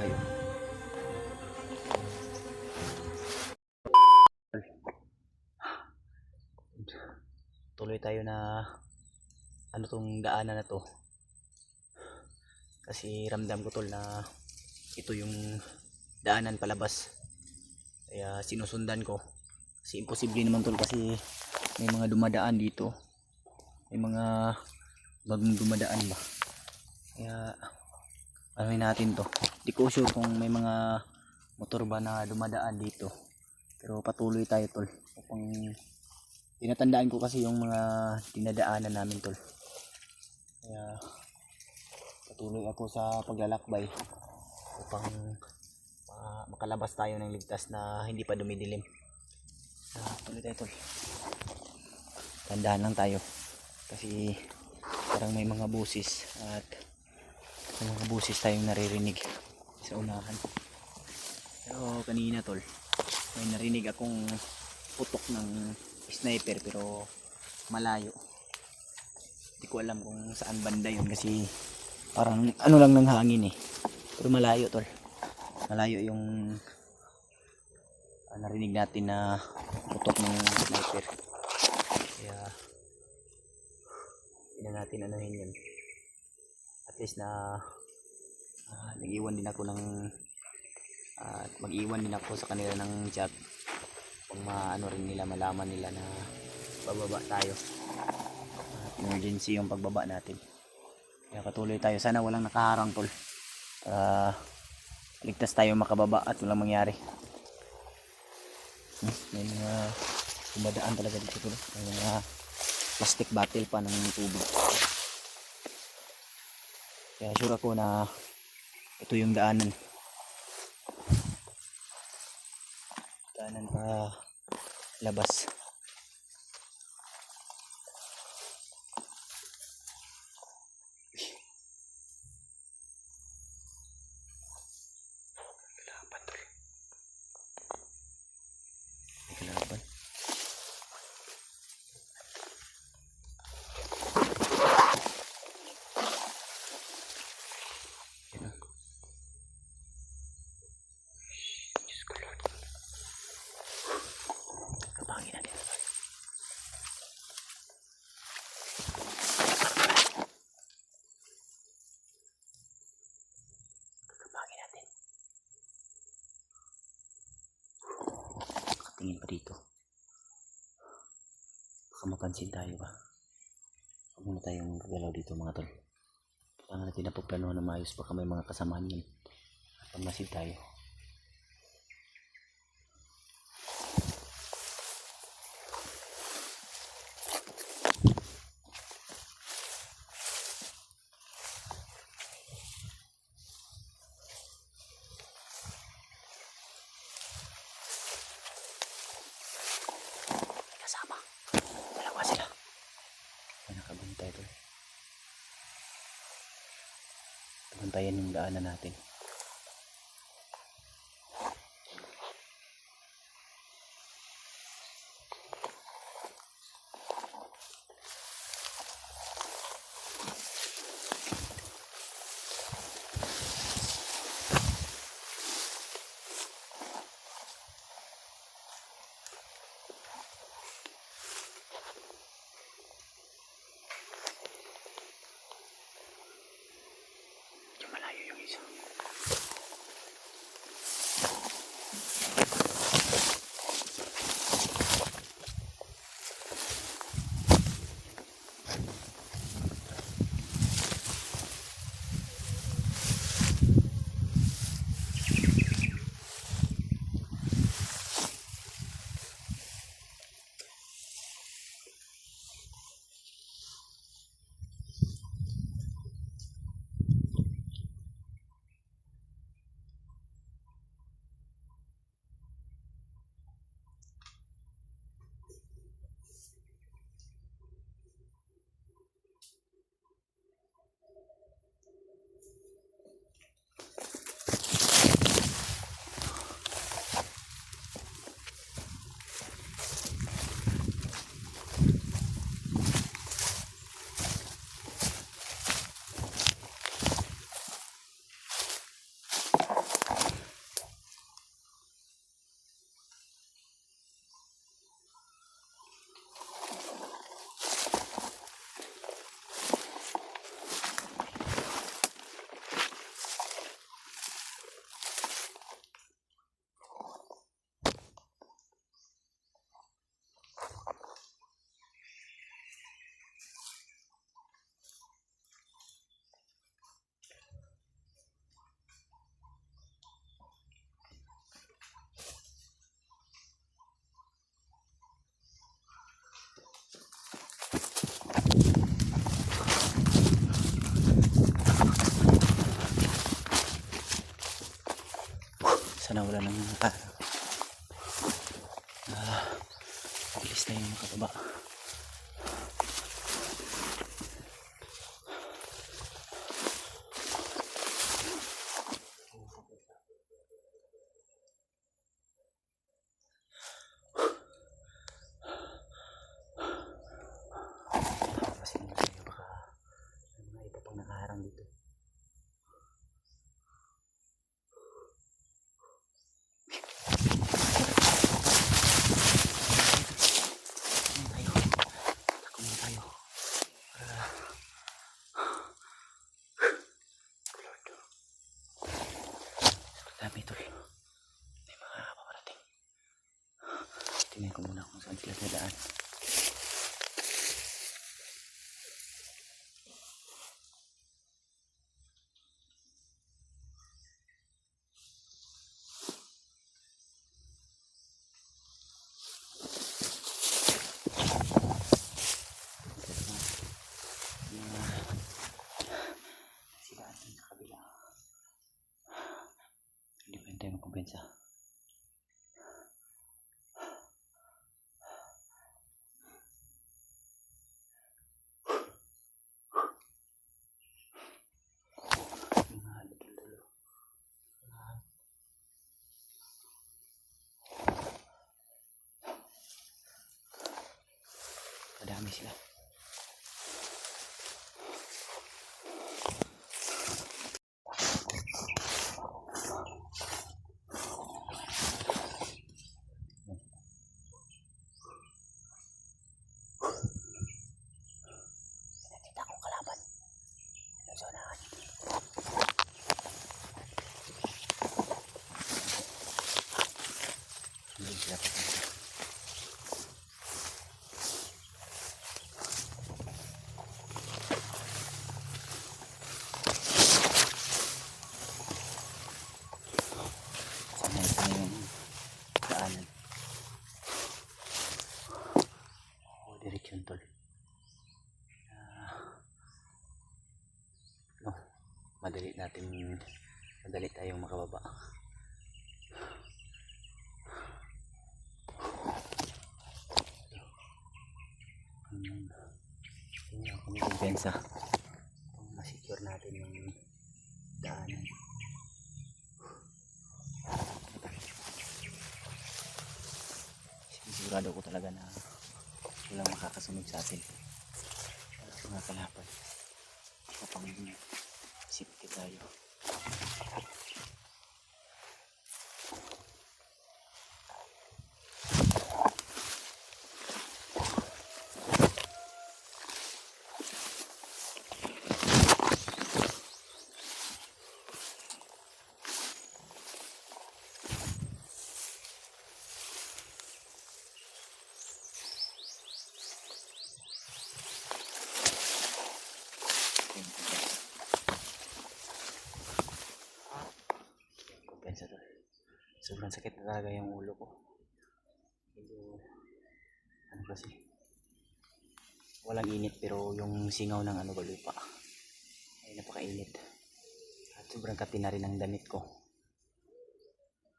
tayo. Tuloy tayo na ano tong daanan na to. Kasi ramdam ko tol na ito yung daanan palabas. Kaya sinusundan ko. Kasi imposible naman tol kasi may mga dumadaan dito. May mga bagong dumadaan ba. Kaya ano natin to. Di ko sure kung may mga motor ba na dumadaan dito. Pero patuloy tayo tol. Upang tinatandaan ko kasi yung mga dinadaanan namin tol. Kaya patuloy ako sa paglalakbay upang makalabas tayo ng ligtas na hindi pa dumidilim. Tuloy tayo tol. Tandaan lang tayo kasi parang may mga busis at may mga busis tayong naririnig sa unahan. Pero kanina tol, may narinig akong putok ng sniper pero malayo. Hindi ko alam kung saan banda yun kasi parang ano lang ng hangin eh. Pero malayo tol. Malayo yung narinig natin na putok ng sniper. Kaya hindi na natin anuhin yun. At least na nag-iwan din ako ng mag-iwan din ako sa kanila ng chat kung maano rin nila, malaman nila na bababa tayo. Emergency yung pagbaba natin. Kaya patuloy tayo. Sana walang nakaharang tol. Ligtas tayo makababa at walang mangyari. May mga dumadaan talaga dito tol. May mga plastic bottle pa ng tubig. Kaya sure ako na ito yung daanan. Daanan pa labas. Kalaban tol. May kalaban. Tingin pa dito. Baka mapansin tayo ba? Huwag muna tayong galaw dito mga tol. Kailangan natin na pagplanuhan na maayos. Baka may mga kasamahan yun. At pamasid tayo. Kasama. Dalawa sila. May nakabantay tol. Bantayan yung daanan natin. Malayo yung isa. Sana wala nang bilis na yung makababa. Kasi baka may mga iba pang nakaharang dito. Dami tol. May mga paparating. Tingnan ko muna kung saan sila dadaan. Sila sa kabila. Hindi pa tayo magkumpensa. Madami sila. Nakita akong kalaban. Nasonahan. Hindi sila papunta. Daanan. Direksyon tol. No, madali tayong makababa. Tingnan kung kumpensa kung masecure natin yung daanan. Sigurado ko talaga na walang makakasunod sa atin. Mga kalaban. Kapag safety tayo. Kumpensa to. Sobrang sakit na talaga yung ulo ko. Medyo ano kasi walang init pero yung singaw ng lupa ay napakainit at sobrang kati na rin ang damit ko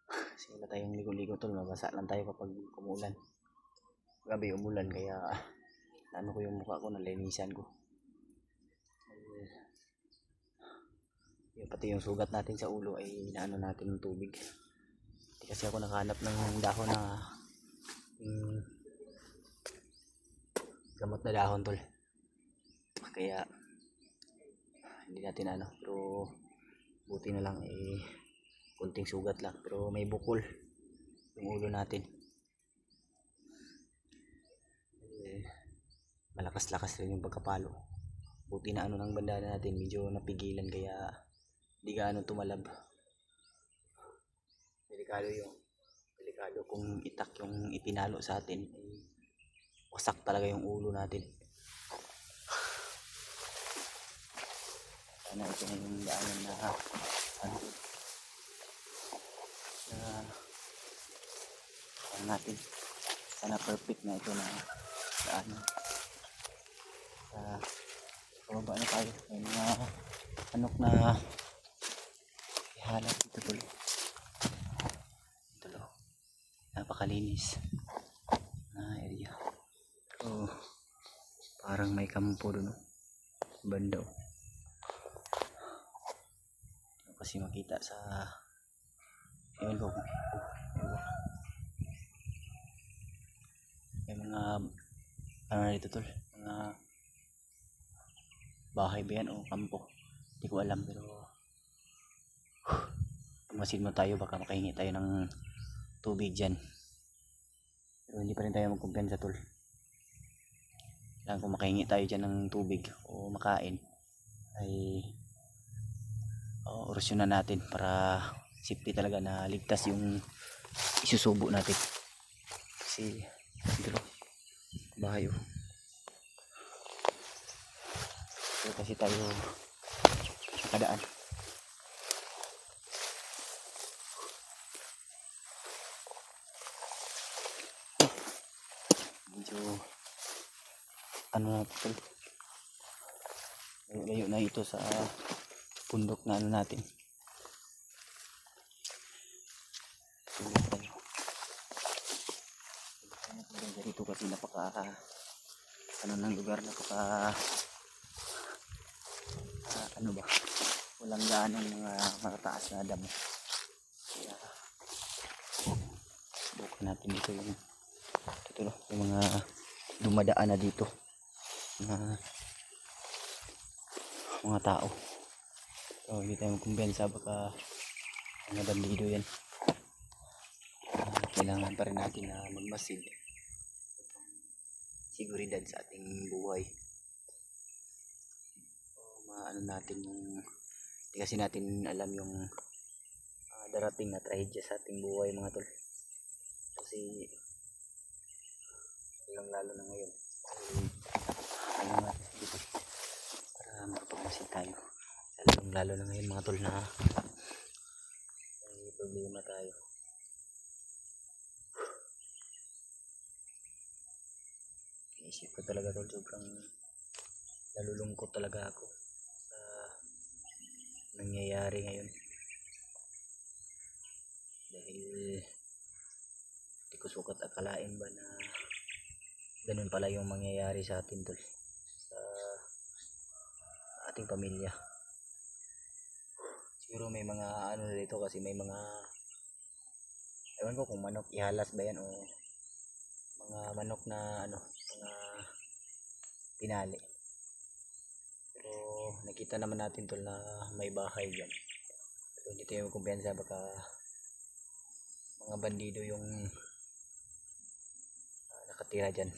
kasi wala tayong ligo-ligo tol, mabasa lang tayo kapag umulan. Gabi umulan kaya ano ko yung mukha ko, nalinisan ko. Pati yung sugat natin sa ulo ay inaano natin ng tubig. Kasi ako nakahanap ng dahon na gamot na dahon tol. Kaya hindi natin pero buti na lang kunting sugat lang pero may bukol yung ulo natin. Malakas-lakas rin yung pagkapalo. Buti na ng bandana natin medyo napigilan kaya hindi gaano tumalab. Delikado kung itak yung ipinalo sa atin, wasak talaga yung ulo natin. Sana ito na yung daanan na natin. Sana perfect na ito na daanan. Pababa na tayo. May mga anok na ihalap dito tuloy. napakalinis na area. So parang may kampo doon, no? Banda, oh. Kasi makita sa ewan ko kung may mga ano na dito tol, mga bahay ba yan o kampo, hindi ko alam. Pero masin mo tayo, baka makahingi tayo ng tubig dyan. Pero hindi pa rin tayo magkumpiyansa tol. Lang kung makahingi tayo dyan ng tubig o makain ay orasyonan natin para safety talaga, na ligtas yung isusubo natin. Kasi dito bahay, oh. So, kasi tayo nakadaan. Medyo ano na ito, layo na ito sa pundok na ano natin. Sulit tayo dito kasi napaka ano ng lugar, napaka ano ba, walang gaanong mga matataas na damo. Kaya subukan natin dito yung mga dumadaan na dito na mga tao. So hindi tayo magkumbiyansa, baka mga bandido yan. Kailangan pa rin natin na magmasid seguridad sa ating buhay. Maano natin yung hindi kasi natin alam yung darating na trahedya sa ating buhay mga tol. Kasi lalo na ngayon ano nga dito para makapagmasid tayo, lalo na ngayon mga tol na may problema tayo. Isip ko talaga tol, sobrang nalulungkot talaga ako sa nangyayari ngayon, dahil di ko sukat akalain ba na ganun pala yung mangyayari sa atin tol, sa ating pamilya. Siguro may mga ano dito, kasi may mga ewan ko kung manok ihalas ba yan o mga manok na ano, mga pinali. Pero nakita naman natin tol na may bahay dyan. So hindi tayo kumpiyansa, baka mga bandido yung nakatira dyan.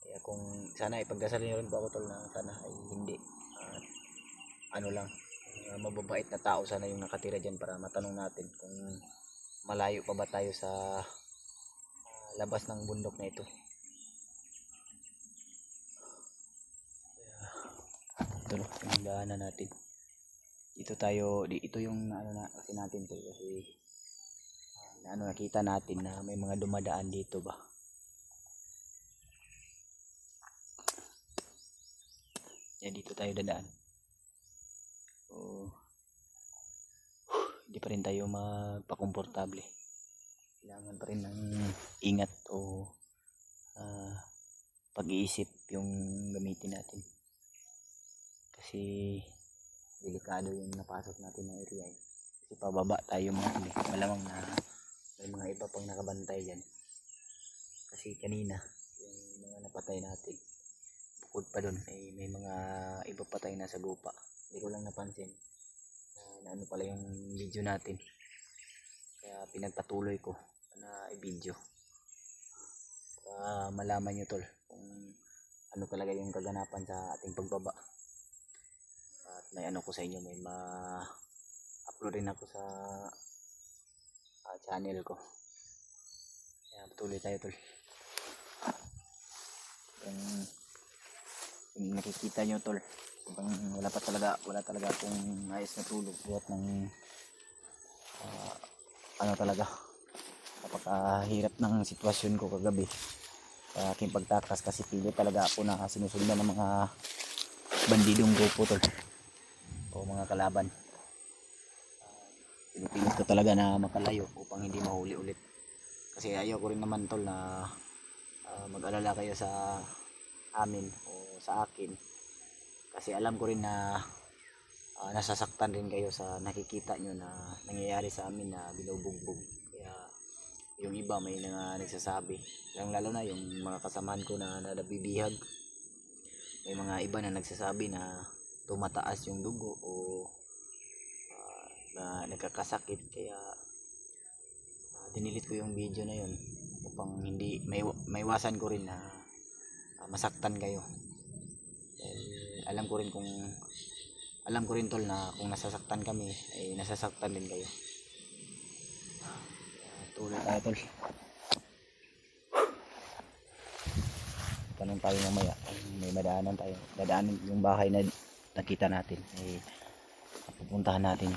Kaya kung sana ipagdasal nyo rin po ako tol na sana ay hindi ano lang, mababait na tao sana yung nakatira dyan, para matanong natin kung malayo pa ba tayo sa labas ng bundok na ito. Ito yung daanan natin. Ito tayo, ito yung ano na kasi natin to, kasi ano nakita natin na may mga dumadaan dito ba. Yan, dito tayo dadaan. So hindi pa rin tayo magpakomportable. Kailangan pa rin ng ingat o pag-iisip yung gamitin natin, kasi delikado yung napasok natin ng area. Kasi pababa tayo mga huli, malamang na may mga iba pang nakabantay dyan. Kasi kanina yung mga napatay natin, bukod pa dun ay may mga iba patay na sa lupa. Hindi ko lang napansin na ano pala yung video natin, kaya pinagpatuloy ko na i-video para malaman nyo tol kung ano talaga yung kaganapan sa ating pagbaba. At may ano ko sa inyo, may ma-upload rin ako sa channel ko. Kaya patuloy tayo tol. Yung nakikita nyo tol, wala talaga akong ayos na tulog buhat ng ano talaga, napakahirap ng sitwasyon ko kagabi sa aking pagtakas, kasi pilit talaga ako na sinusundan ng mga bandidong grupo tol o mga kalaban. Pinipilit ko talaga na makalayo upang hindi mahuli ulit, Kasi ayoko rin naman tol na mag-alala kayo sa amin o sa akin. Kasi alam ko rin na nasasaktan rin kayo sa nakikita nyo na nangyayari sa amin na binubugbog. Kaya yung iba may nagsasabi, lalo na yung mga kasamahan ko na nabibihag, may mga iba na nagsasabi na tumataas yung dugo o na nagkakasakit. Kaya dinilit ko yung video na yun upang hindi maiwasan ko rin na masaktan kayo. Alam ko rin tol na kung nasasaktan kami ay nasasaktan din kayo. Tuloy tayo tol. Tanong tayo mamaya, may madaanan tayo. Dadaanan yung bahay na nakita natin, pupuntahan natin.